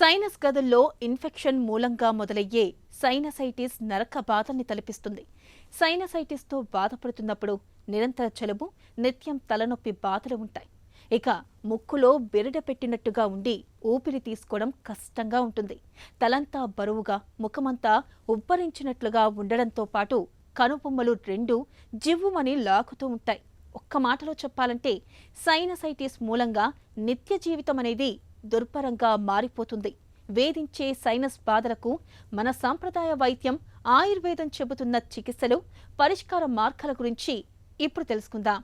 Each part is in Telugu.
సైనస్ గదుల్లో ఇన్ఫెక్షన్ మూలంగా మొదలయ్యే సైనసైటిస్ నరక బాధల్ని తలపిస్తుంది. సైనసైటిస్తో బాధపడుతున్నప్పుడు నిరంతర జలుబు, నిత్యం తలనొప్పి బాధలు ఉంటాయి. ఇక ముక్కులో బెరడ పెట్టినట్టుగా ఉండి ఊపిరి తీసుకోవడం కష్టంగా ఉంటుంది. తలంతా బరువుగా, ముఖమంతా ఉబ్బరించినట్లుగా ఉండడంతో పాటు కనుబొమ్మలు రెండూ జివ్వుమని లాగుతూ ఉంటాయి. ఒక్క మాటలో చెప్పాలంటే సైనసైటిస్ మూలంగా నిత్య జీవితం అనేది దుర్భరంగా మారిపోతుంది. వేధించే సైనస్ బాధలకు మన సాంప్రదాయ వైద్యం ఆయుర్వేదం చెబుతున్న చికిత్సలు, పరిష్కార మార్గాల గురించి ఇప్పుడు తెలుసుకుందాం.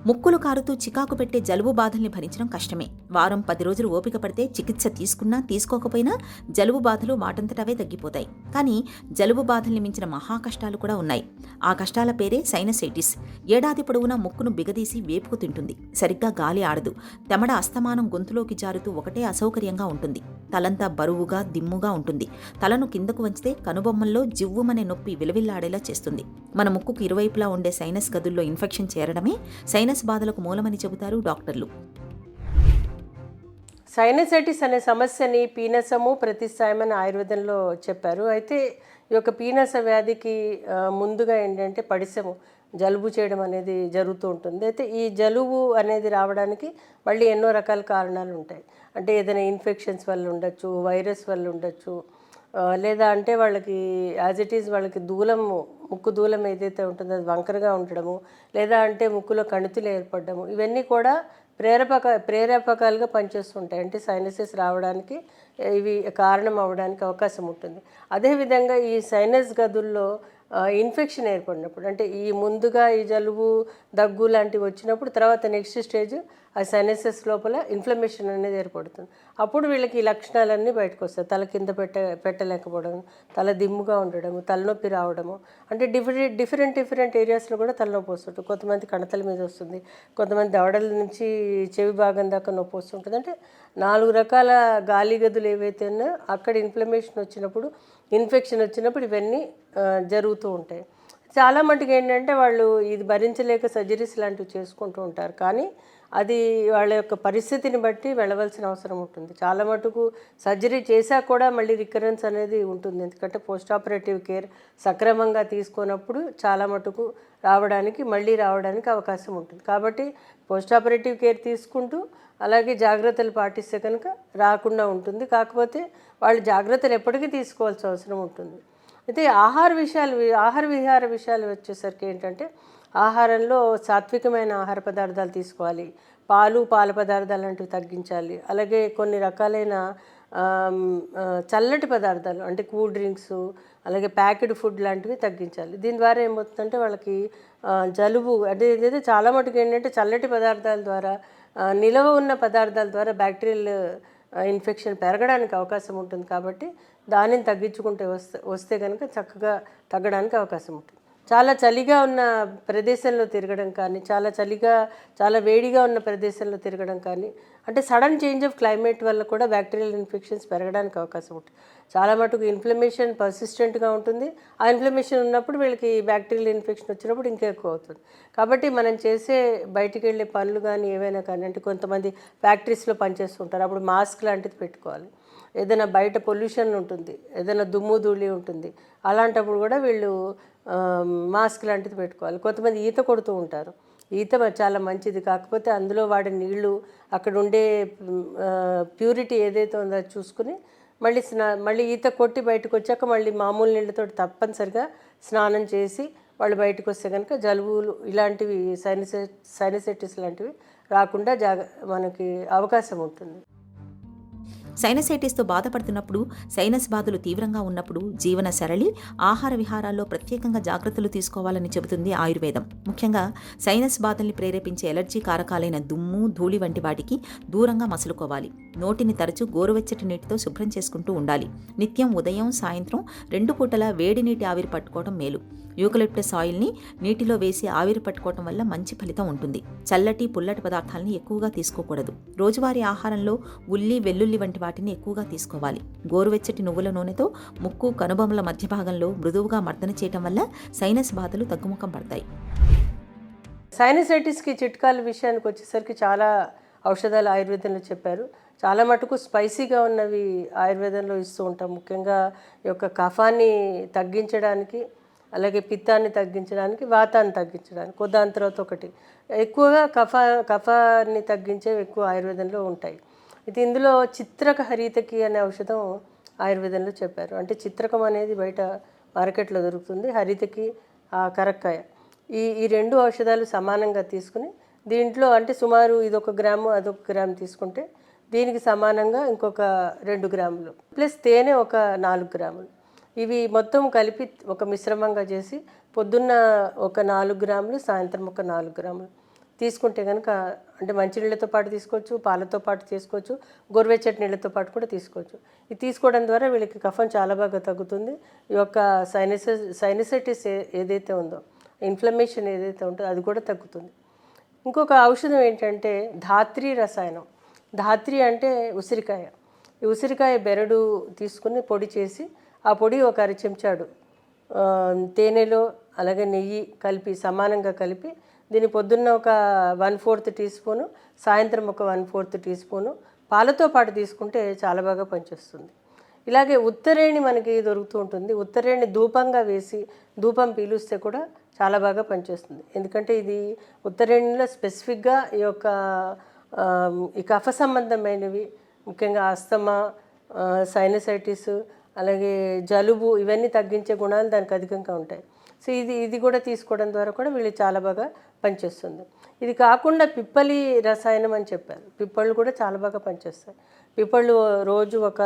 ముక్కులు కారుతూ చికాకు పెట్టే జలుబు బాధల్ని భరించడం కష్టమే. వారం 10 రోజులు ఓపిక పడితే చికిత్స తీసుకున్నా తీసుకోకపోయినా జలుబు బాధలు వాటంతటవే తగ్గిపోతాయి. కానీ జలుబు బాధల్ని మించిన మహా కష్టాలు కూడా ఉన్నాయి. ఆ కష్టాల పేరే సైనసైటిస్. ఏడాది పొడవునా ముక్కును బిగదీసి వేపుకు తింటుంది. సరిగ్గా గాలి ఆడదు. తెమడ అస్తమానం గొంతులోకి జారుతూ ఒకటే అసౌకర్యంగా ఉంటుంది. తలంతా బరువుగా, దిమ్ముగా ఉంటుంది. తలను కిందకు వంచితే కనుబొమ్మల్లో జివ్వుమనే నొప్పి విలవిల్లాడేలా చేస్తుంది. మన ముక్కుకు ఇరువైపులా ఉండే సైనస్ గదుల్లో ఇన్ఫెక్షన్ చేరడమే సైనస్ బాధలకు మూలమని చెబుతారు డాక్టర్లు. సైనసైటిస్ అనే సమస్యని పీనసము, ప్రతిసాయమని ఆయుర్వేదంలో చెప్పారు. అయితే ఈ యొక్క పీనస వ్యాధికి ముందుగా ఏంటంటే పడిసెము, జలుబు చేయడం అనేది జరుగుతూ ఉంటుంది. అయితే ఈ జలుబు అనేది రావడానికి మళ్ళీ ఎన్నో రకాల కారణాలు ఉంటాయి. అంటే ఏదైనా ఇన్ఫెక్షన్స్ వల్ల ఉండొచ్చు, వైరస్ వల్ల ఉండొచ్చు, లేదా అంటే వాళ్ళకి యాజ్ ఇట్ ఈజ్ వాళ్ళకి ముక్కు దూలం ఏదైతే ఉంటుందో అది వంకరగా ఉండడము, లేదా అంటే ముక్కులో కణితులు ఏర్పడము, ఇవన్నీ కూడా ప్రేరేపకాలుగా పనిచేస్తుంటాయి. అంటే సైనసెస్ రావడానికి ఇవి కారణం అవ్వడానికి అవకాశం ఉంటుంది. అదేవిధంగా ఈ సైనస్ గదుల్లో ఇన్ఫెక్షన్ ఏర్పడినప్పుడు, అంటే ముందుగా ఈ జలుబు, దగ్గు లాంటివి వచ్చినప్పుడు తర్వాత నెక్స్ట్ స్టేజ్ ఆ సైనసెస్ లోపల ఇన్ఫ్లమేషన్ అనేది ఏర్పడుతుంది. అప్పుడు వీళ్ళకి ఈ లక్షణాలన్నీ బయటకు వస్తాయి. తల కింద పెట్టలేకపోవడం, తల దిమ్ముగా ఉండడం, తలనొప్పి రావడము. అంటే డిఫరెంట్ ఏరియాస్లో కూడా తలనొప్పి వస్తుంటుంది. కొంతమంది కణతల మీద వస్తుంది, కొంతమంది దవడల నుంచి చెవి భాగం దాకా నొప్పి వస్తుంటుంది. అంటే 4 రకాల గాలి గదులు ఏవైతే ఉన్నాయో అక్కడ ఇన్ఫ్లమేషన్ వచ్చినప్పుడు, ఇన్ఫెక్షన్ వచ్చినప్పుడు ఇవన్నీ జరుగుతూ ఉంటాయి. చాలా మటుకు ఏంటంటే వాళ్ళు ఇది భరించలేక సర్జరీస్ లాంటివి చేసుకుంటూ ఉంటారు. కానీ అది వాళ్ళ యొక్క పరిస్థితిని బట్టి వెళ్ళవలసిన అవసరం ఉంటుంది. చాలా మటుకు సర్జరీ చేశాక కూడా మళ్ళీ రికరెన్స్ అనేది ఉంటుంది. ఎందుకంటే పోస్ట్ ఆపరేటివ్ కేర్ సక్రమంగా తీసుకున్నప్పుడు చాలా మటుకు మళ్ళీ రావడానికి అవకాశం ఉంటుంది. కాబట్టి పోస్ట్ ఆపరేటివ్ కేర్ తీసుకుంటూ అలాగే జాగ్రత్తలు పాటిస్తే కనుక రాకుండా ఉంటుంది. కాకపోతే వాళ్ళు జాగ్రత్తలు ఎప్పటికీ తీసుకోవాల్సిన అవసరం ఉంటుంది. అయితే ఆహార విహార విషయాలు వచ్చేసరికి ఏంటంటే ఆహారంలో సాత్వికమైన ఆహార పదార్థాలు తీసుకోవాలి. పాల పదార్థాలు లాంటివి తగ్గించాలి. అలాగే కొన్ని రకాలైన చల్లటి పదార్థాలు అంటే కూల్ డ్రింక్స్, అలాగే ప్యాకెడ్ ఫుడ్ లాంటివి తగ్గించాలి. దీని ద్వారా ఏమవుతుందంటే వాళ్ళకి జలుబు అంటే ఏదైతే చాలా మటుకు ఏంటంటే చల్లటి పదార్థాల ద్వారా, నిలవ ఉన్న పదార్థాల ద్వారా బ్యాక్టీరియల్ ఇన్ఫెక్షన్ పెరగడానికి అవకాశం ఉంటుంది. కాబట్టి దానిని తగ్గించుకుంటే వస్తే కనుక చక్కగా తగ్గడానికి అవకాశం ఉంటుంది. చాలా చలిగా ఉన్న ప్రదేశంలో తిరగడం కానీ, చాలా వేడిగా ఉన్న ప్రదేశంలో తిరగడం కానీ, అంటే సడన్ చేంజ్ ఆఫ్ క్లైమేట్ వల్ల కూడా బ్యాక్టీరియల్ ఇన్ఫెక్షన్స్ పెరగడానికి అవకాశం ఉంటుంది. చాలా మటుకు ఇన్ఫ్లమేషన్ పర్సిస్టెంట్గా ఉంటుంది. ఆ ఇన్ఫ్లమేషన్ ఉన్నప్పుడు వీళ్ళకి బ్యాక్టీరియల్ ఇన్ఫెక్షన్ వచ్చినప్పుడు ఇంకా ఎక్కువ అవుతుంది. కాబట్టి మనం చేసే బయటికి వెళ్ళే పనులు కానీ ఏవైనా కానీ, అంటే కొంతమంది ఫ్యాక్టరీస్లో పనిచేస్తుంటారు, అప్పుడు మాస్క్ లాంటిది పెట్టుకోవాలి. ఏదైనా బయట పొల్యూషన్ ఉంటుంది, ఏదైనా దుమ్ము ధూళి ఉంటుంది, అలాంటప్పుడు కూడా వీళ్ళు మాస్క్ లాంటిది పెట్టుకోవాలి. కొంతమంది ఈత కొడుతూ ఉంటారు. ఈత చాలా మంచిది. కాకపోతే అందులో వాడే నీళ్లు, అక్కడ ఉండే ప్యూరిటీ ఏదైతే ఉందో అది చూసుకుని మళ్ళీ ఈత కొట్టి బయటకు వచ్చాక మళ్ళీ మామూలు నీళ్ళతో తప్పనిసరిగా స్నానం చేసి వాళ్ళు బయటకు వస్తే కనుక జలుబులు ఇలాంటివి సైనసైటిస్ లాంటివి రాకుండా మనకి అవకాశం ఉంటుంది. సైనసైటిస్తో బాధపడుతున్నప్పుడు, సైనస్ బాధలు తీవ్రంగా ఉన్నప్పుడు జీవన సరళి, ఆహార విహారాల్లో ప్రత్యేకంగా జాగ్రత్తలు తీసుకోవాలని చెబుతుంది ఆయుర్వేదం. ముఖ్యంగా సైనస్ బాధల్ని ప్రేరేపించే ఎలర్జీ కారకాలైన దుమ్ము, ధూళి వంటి వాటికి దూరంగా మసలుకోవాలి. నోటిని తరచూ గోరువెచ్చటి నీటితో శుభ్రం చేసుకుంటూ ఉండాలి. నిత్యం ఉదయం, సాయంత్రం 2 పూటలా వేడి నీటి ఆవిరి పట్టుకోవడం మేలు. యూకలిప్టస్ ఆయిల్ని నీటిలో వేసి ఆవిరి పట్టుకోవటం వల్ల మంచి ఫలితం ఉంటుంది. చల్లటి, పుల్లటి పదార్థాలని ఎక్కువగా తీసుకోకూడదు. రోజువారీ ఆహారంలో ఉల్లి, వెల్లుల్లి వంటి వాటిని ఎక్కువగా తీసుకోవాలి. గోరువెచ్చటి నువ్వుల నూనెతో ముక్కు, కనుబొమల మధ్య భాగంలో మృదువుగా మర్దన చేయటం వల్ల సైనస్ బాధలు తగ్గుముఖం పడతాయి. సైనసైటిస్కి చిట్కాల విషయానికి వచ్చేసరికి చాలా ఔషధాలు ఆయుర్వేదంలో చెప్పారు. చాలా మటుకు స్పైసీగా ఉన్నవి ఆయుర్వేదంలో ఇస్తూ ఉంటాం. ముఖ్యంగా ఈ యొక్క కఫాన్ని తగ్గించడానికి, అలాగే పిత్తాన్ని తగ్గించడానికి, వాతాన్ని తగ్గించడానికి దాని తర్వాత ఒకటి ఎక్కువగా కఫాన్ని తగ్గించేవి ఎక్కువ ఆయుర్వేదంలో ఉంటాయి. ఇది ఇందులో చిత్రక హరితకి అనే ఔషధం ఆయుర్వేదంలో చెప్పారు. అంటే చిత్రకం అనేది బయట మార్కెట్లో దొరుకుతుంది, హరితకి కరక్కాయ, ఈ రెండు ఔషధాలు సమానంగా తీసుకుని దీంట్లో అంటే సుమారు ఇది 1 గ్రాము అదొక గ్రాము తీసుకుంటే దీనికి సమానంగా ఇంకొక 2 గ్రాములు ప్లస్ తేనె ఒక 4 గ్రాములు, ఇవి మొత్తం కలిపి ఒక మిశ్రమంగా చేసి పొద్దున్న ఒక 4 గ్రాములు, సాయంత్రం ఒక 4 గ్రాములు తీసుకుంటే కనుక, అంటే మంచినీళ్ళతో పాటు తీసుకోవచ్చు, పాలతో పాటు తీసుకోవచ్చు, గోరువెచ్చటి నీళ్ళతో పాటు కూడా తీసుకోవచ్చు. ఇది తీసుకోవడం ద్వారా వీళ్ళకి కఫం చాలా బాగా తగ్గుతుంది. ఈ యొక్క సైనసైటిస్ ఏదైతే ఉందో, ఇన్ఫ్లమేషన్ ఏదైతే ఉంటుందో అది కూడా తగ్గుతుంది. ఇంకొక ఔషధం ఏంటంటే ధాత్రి రసాయనం. ధాత్రి అంటే ఉసిరికాయ. ఈ ఉసిరికాయ బెరడు తీసుకుని పొడి చేసి ఆ పొడి ఒక 1/2 చెంచాడు తేనెలో అలాగే నెయ్యి కలిపి సమానంగా కలిపి దీన్ని పొద్దున్న ఒక 1/4 టీ స్పూను, సాయంత్రం ఒక 1/4 టీ స్పూను పాలతో పాటు తీసుకుంటే చాలా బాగా పనిచేస్తుంది. ఇలాగే ఉత్తరేణి మనకి దొరుకుతూ ఉంటుంది. ఉత్తరేణి ధూపంగా వేసి ధూపం పీలుస్తే కూడా చాలా బాగా పనిచేస్తుంది. ఎందుకంటే ఇది ఉత్తరేణిలో స్పెసిఫిక్గా ఈ కఫ సంబంధమైనవి, ముఖ్యంగా ఆస్తమా, సైనసైటిస్, అలాగే జలుబు, ఇవన్నీ తగ్గించే గుణాలు దానికి అధికంగా ఉంటాయి. సో ఇది కూడా తీసుకోవడం ద్వారా కూడా వీళ్ళు చాలా బాగా పనిచేస్తుంది. ఇది కాకుండా పిప్పలి రసాయనం అని చెప్పారు. పిప్పళ్ళు కూడా చాలా బాగా పనిచేస్తాయి. పిప్పళ్ళు రోజు ఒక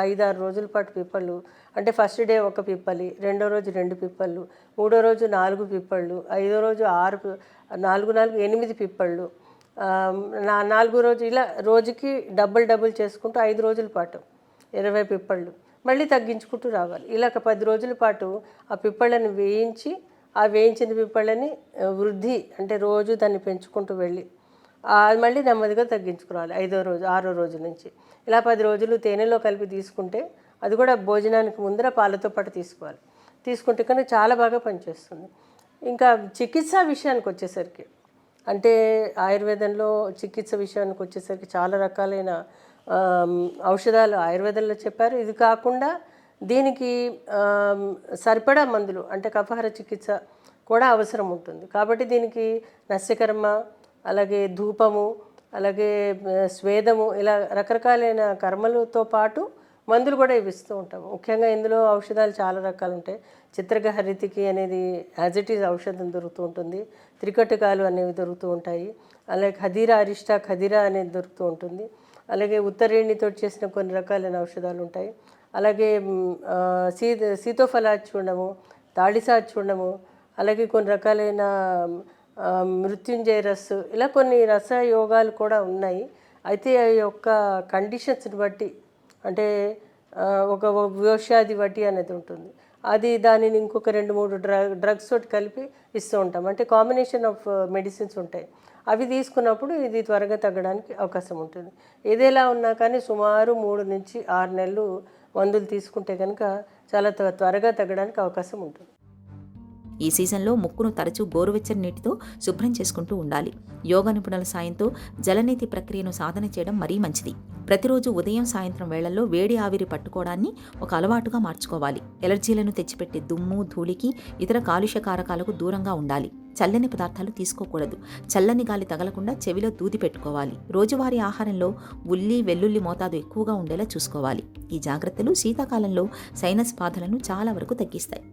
5-6 రోజుల పాటు పిప్పళ్ళు, అంటే ఫస్ట్ డే ఒక పిప్పలి, రెండో రోజు 2 పిప్పళ్ళు, మూడో రోజు 4 పిప్పళ్ళు, ఐదో రోజు 8 పిప్పళ్ళు, 4 రోజు, ఇలా రోజుకి డబుల్ చేసుకుంటూ 5 రోజుల పాటు 20 పిప్పళ్ళు మళ్ళీ తగ్గించుకుంటూ రావాలి. ఇలా 10 రోజుల పాటు ఆ పిప్పళ్ళని వేయించి, ఆ వేయించిన పిప్పళ్ళని వృద్ధి అంటే రోజు దాన్ని పెంచుకుంటూ వెళ్ళి మళ్ళీ నెమ్మదిగా తగ్గించుకోవాలి 5వ రోజు 6వ రోజు నుంచి. ఇలా 10 రోజులు తేనెలో కలిపి తీసుకుంటే, అది కూడా భోజనానికి ముందర పాలతో పాటు తీసుకోవాలి. తీసుకుంటే కానీ చాలా బాగా పనిచేస్తుంది. ఇంకా చికిత్స విషయానికి వచ్చేసరికి, అంటే ఆయుర్వేదంలో చికిత్స విషయానికి వచ్చేసరికి చాలా రకాలైన ఔషధాలు ఆయుర్వేదంలో చెప్పారు. ఇది కాకుండా దీనికి సరిపడా మందులు, అంటే కఫహార చికిత్స కూడా అవసరం ఉంటుంది. కాబట్టి దీనికి నస్యకర్మ, అలాగే ధూపము, అలాగే స్వేదము, ఇలా రకరకాలైన కర్మలతో పాటు మందులు కూడా ఇస్తూ ఉంటాము. ముఖ్యంగా ఇందులో ఔషధాలు చాలా రకాలు ఉంటాయి. చిత్రక హరితికి అనేది యాజ్ ఇట్ ఈజ్ ఔషధం దొరుకుతూ ఉంటుంది. త్రికటకాలు అనేవి దొరుకుతూ ఉంటాయి. అలాగే ఖదిరా అనేది దొరుకుతూ ఉంటుంది. అలాగే ఉత్తరేణితో చేసిన కొన్ని రకాలైన ఔషధాలు ఉంటాయి. అలాగే సీతోఫలాచూర్ణము, తాళిసాచూర్ణము, అలాగే కొన్ని రకాలైన మృత్యుంజయ రస్సు, ఇలా కొన్ని రసయోగాలు కూడా ఉన్నాయి. అయితే ఆ యొక్క కండిషన్స్ని బట్టి, అంటే ఒక వ్యోషాది వడ్డీ అనేది ఉంటుంది, అది దానిని ఇంకొక 2-3 డ్రగ్స్ తోటి కలిపి ఇస్తూ ఉంటాం. అంటే కాంబినేషన్ ఆఫ్ మెడిసిన్స్ ఉంటాయి. అవి తీసుకున్నప్పుడు ఇది త్వరగా తగ్గడానికి అవకాశం ఉంటుంది. ఏదేలా ఉన్నా కానీ సుమారు 3 నుంచి 6 నెలలు మందులు తీసుకుంటే కనుక చాలా త్వరగా తగ్గడానికి అవకాశం ఉంటుంది. ఈ సీజన్లో ముక్కును తరచూ గోరువెచ్చని నీటితో శుభ్రం చేసుకుంటూ ఉండాలి. యోగా నిపుణుల సాయంతో జలనేతి ప్రక్రియను సాధన చేయడం మరీ మంచిది. ప్రతిరోజు ఉదయం సాయంత్రం వేళల్లో వేడి ఆవిరి పట్టుకోవడాన్ని ఒక అలవాటుగా మార్చుకోవాలి. ఎలర్జీలను తెచ్చిపెట్టే దుమ్ము, ధూళికి, ఇతర కాలుష్య కారకాలకు దూరంగా ఉండాలి. చల్లని పదార్థాలు తీసుకోకూడదు. చల్లని గాలి తగలకుండా చెవిలో దూది పెట్టుకోవాలి. రోజువారీ ఆహారంలో ఉల్లి, వెల్లుల్లి మోతాదు ఎక్కువగా ఉండేలా చూసుకోవాలి. ఈ జాగ్రత్తలు శీతాకాలంలో సైనస్ బాధలను చాలా వరకు తగ్గిస్తాయి.